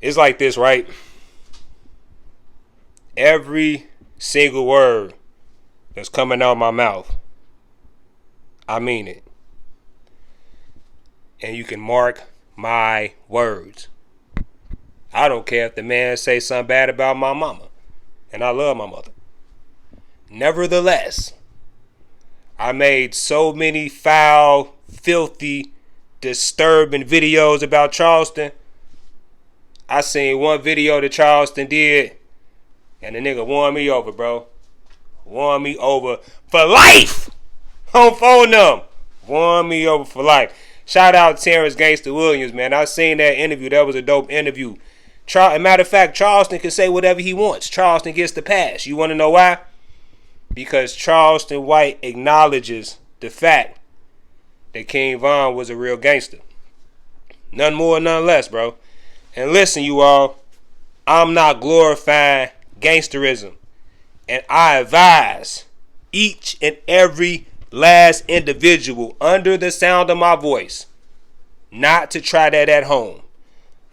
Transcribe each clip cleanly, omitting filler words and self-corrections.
It's like this, right? Every single word that's coming out of my mouth, I mean it. And you can mark my words. I don't care if the man say something bad about my mama. And I love my mother. Nevertheless, I made so many foul, filthy, disturbing videos about Charleston. I seen one video that Charleston did, and the nigga won me over, bro. Won me over for life. On phone them. Won me over for life. Shout out Terrence Gangster Williams, man. I seen that interview. That was a dope interview. Matter of fact, Charleston can say whatever he wants. Charleston gets the pass. You want to know why? Because Charleston White acknowledges the fact that King Von was a real gangster. None more, none less, bro. And listen, you all, I'm not glorifying gangsterism. And I advise each and every last individual under the sound of my voice not to try that at home.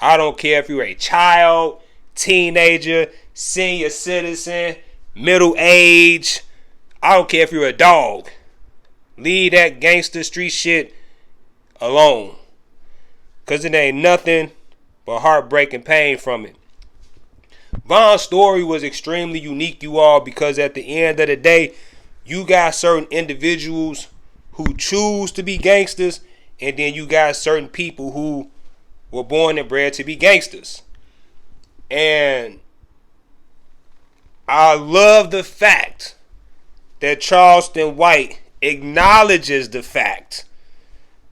I don't care if you're a child, teenager, senior citizen, middle age. I don't care if you're a dog. Leave that gangster street shit alone. Because it ain't nothing but heartbreak and pain from it. Von's story was extremely unique, you all, because at the end of the day, you got certain individuals who choose to be gangsters, and then you got certain people who were born and bred to be gangsters. And I love the fact that Charleston White acknowledges the fact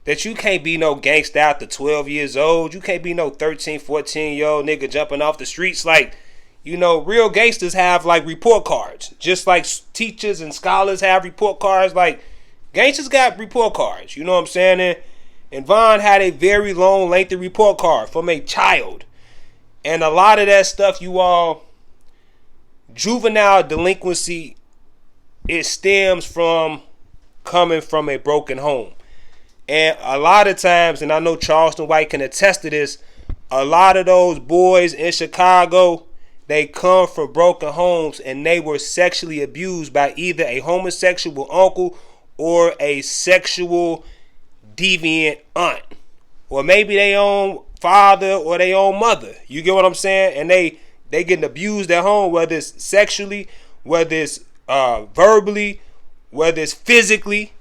that you can't be no gangster after 12 years old. You can't be no 13, 14-year-old nigga jumping off the streets. Like, you know, real gangsters have like report cards. Just like teachers and scholars have report cards. Like, gangsters got report cards. You know what I'm saying? And Von had a very long, lengthy report card from a child. And a lot of that stuff, you all, juvenile delinquency, it stems from coming from a broken home. And a lot of times, and I know Charleston White can attest to this, a lot of those boys in Chicago, they come from broken homes and they were sexually abused by either a homosexual uncle or a sexual deviant aunt. Or maybe their own father or their own mother. You get what I'm saying? And they getting abused at home, whether it's sexually, whether it's verbally, whether it's physically.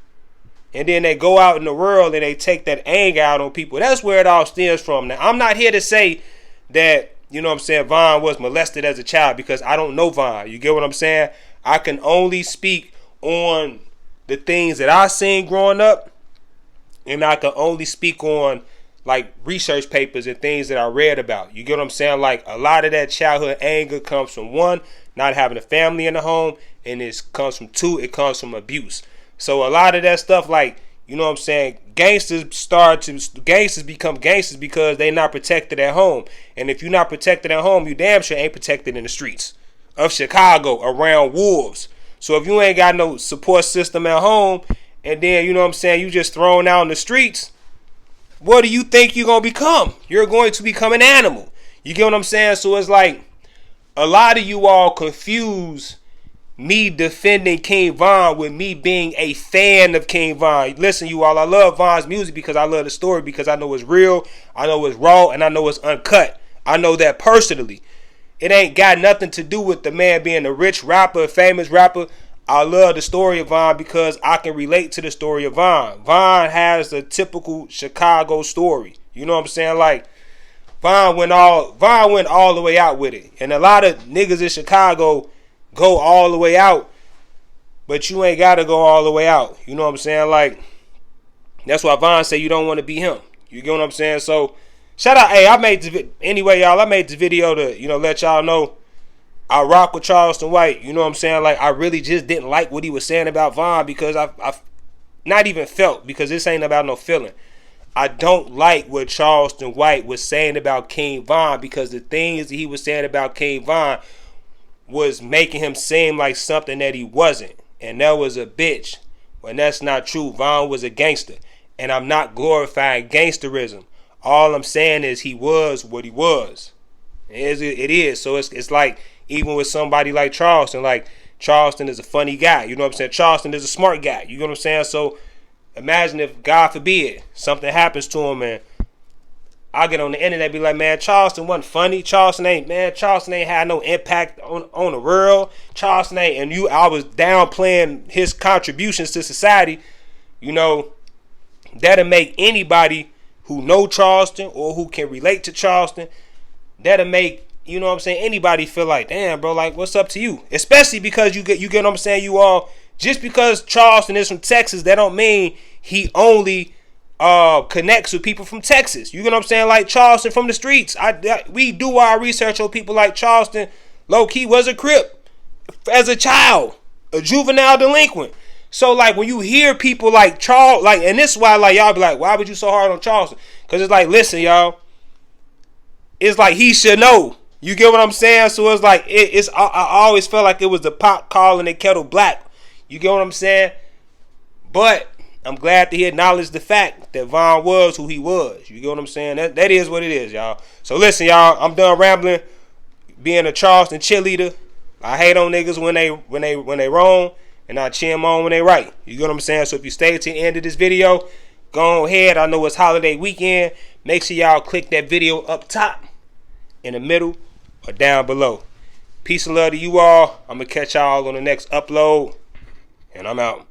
And then they go out in the world and they take that anger out on people. That's where it all stems from. Now, I'm not here to say that, you know what I'm saying, Von was molested as a child, because I don't know Von. You get what I'm saying? I can only speak on the things that I seen growing up. And I can only speak on like research papers and things that I read about. You get what I'm saying? Like, a lot of that childhood anger comes from, one, not having a family in the home. And it comes from, two, it comes from abuse. So a lot of that stuff, like, you know what I'm saying, gangsters become gangsters because they not protected at home. And if you're not protected at home, you damn sure ain't protected in the streets of Chicago around wolves. So if you ain't got no support system at home, and then, you know what I'm saying, you just thrown out in the streets, what do you think you're going to become? You're going to become an animal. You get what I'm saying? So it's like, a lot of you all confuse me defending King Von with me being a fan of King Von. Listen, you all, I love Von's music because I love the story, because I know it's real, I know it's raw, and I know it's uncut. I know that personally. It ain't got nothing to do with the man being a rich rapper, a famous rapper. I love the story of Von because I can relate to the story of Von. Von has a typical Chicago story. You know what I'm saying? Like, Von went all the way out with it. And a lot of niggas in Chicago go all the way out, but you ain't gotta go all the way out. You know what I'm saying? Like, that's why Von say you don't want to be him. You get what I'm saying? So, shout out. Hey, I made this video to, you know, let y'all know I rock with Charleston White. You know what I'm saying? Like, I really just didn't like what he was saying about Von, because I not even felt, because this ain't about no feeling. I don't like what Charleston White was saying about King Von, because the things that he was saying about King Von was making him seem like something that he wasn't. And that was a bitch. When that's not true. Von was a gangster. And I'm not glorifying gangsterism. All I'm saying is he was what he was. It is. So it's like, even with somebody like Charleston, like Charleston is a funny guy. You know what I'm saying? Charleston is a smart guy. You know what I'm saying? So imagine if, God forbid, something happens to him, and I get on the internet and be like, man, Charleston wasn't funny. Charleston ain't had no impact on the world. Charleston ain't, and I was downplaying his contributions to society. You know, that'll make anybody who know Charleston or who can relate to Charleston, that'll make, you know what I'm saying, anybody feel like, damn, bro, like, what's up to you? Especially because you get what I'm saying, you all, just because Charleston is from Texas, that don't mean he only connects with people from Texas. You get what I'm saying? Like Charleston from the streets. We do our research on people like Charleston. Low key was a Crip as a child, a juvenile delinquent. So like when you hear people like Charles, like, and this is why like y'all be like, why would you so hard on Charleston? Because it's like, listen, y'all, it's like he should know. You get what I'm saying? So it's like I always felt like it was the pot calling the kettle black. You get what I'm saying? But I'm glad that he acknowledged the fact that Von was who he was. You get what I'm saying? That is what it is, y'all. So listen, y'all, I'm done rambling. Being a Charleston cheerleader, I hate on niggas when they wrong, and I cheer them on when they right. You get what I'm saying? So if you stay to the end of this video, go ahead. I know it's holiday weekend. Make sure y'all click that video up top, in the middle, or down below. Peace and love to you all. I'm going to catch y'all on the next upload, and I'm out.